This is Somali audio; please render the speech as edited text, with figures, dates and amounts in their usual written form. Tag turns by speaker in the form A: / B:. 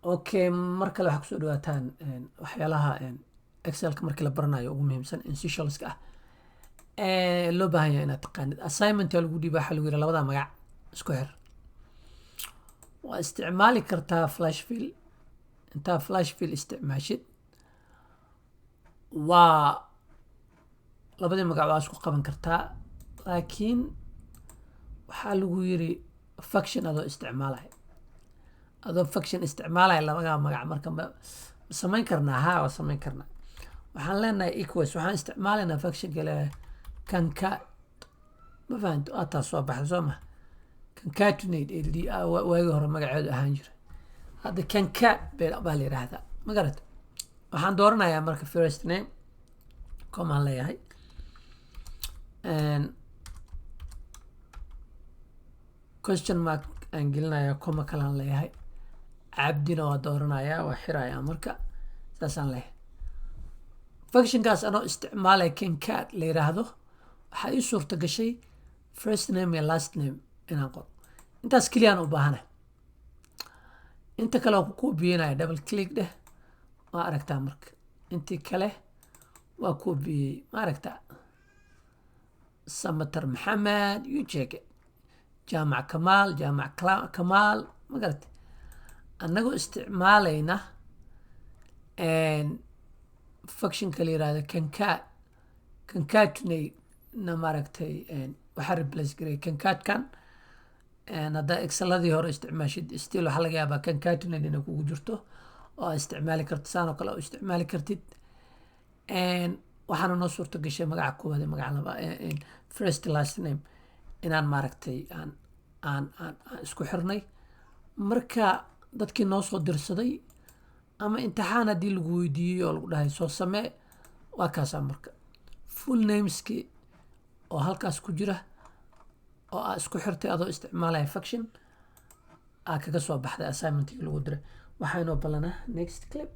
A: Okay, markale waxaa kusoo dhawaataan waxyaalaha excelka markii la baranayo ugu muhiimsan essentialska ah loo baahan yahay inaad taqaanid. Assignment yaa lagu dhiibaa waxaa lagu yidhi labada magac isku xir. waa isticmaali kartaa flash fill. intaa flash fill isticmaashid waa labadii magac waa isku qaban kartaa, laakiin waxaa lagu yiri function adoo isticmaalaya labada magac marka ma samayn karnaa. Haa, waa samayn karnaa. waxaan leenahay equals, waxaan isticmaalaynaa function kale concat. ma fahanto ataa soo baxda soo ma concatenate ld waagi hore magaceedu ahaan jiray, hadda concat baa la yiraahdaa. ma garata. waxaan dooranayaa marka first name comaan leeyahay, question mark aan gelinayaa, coma kalaan leeyahay, cabdina waa dooranayaa, waa xirayaa. marka saasaan leeyahay. functionkaas anoo isticmaalaya concat la yiraahdo waxaa ii suurta gashay first name iyo last name inaan qoro. intaas keliyaan u baahana. inta kale waa ku koobiyeenaya, double click dheh, waa aragtaa. marka intii kale waa koobiyey, ma aragtaa. samatar maxamed, you check it. jaamac kamaal, kamaal. ma garatay. annagoo isticmaalayna functionka la yiraahdo concatenate na maaragtay waxaa replace garay concatkan. haddaa exceladii hore isticmaashid still waxaa laga yaabaa concatenate inay kugu jirto oo isticmaali kartid, saan oo kale oo isticmaali kartid. waxaana noo suurta gashay magaca koowaad iyo magaca laba first last name inaan maaragtay aan isku xirnay. marka dadkii noo soo dirsaday ama imtixaan haddii lagu weydiiyey oo lagu dhahay soo samee, waa kaasaa. marka full nameski oo halkaas ku jira oo aa isku xirtay adoo isticmaalaya function aa kaga soo baxday assignmentkii lagu diray. waxaa inoo ballanaa next clip.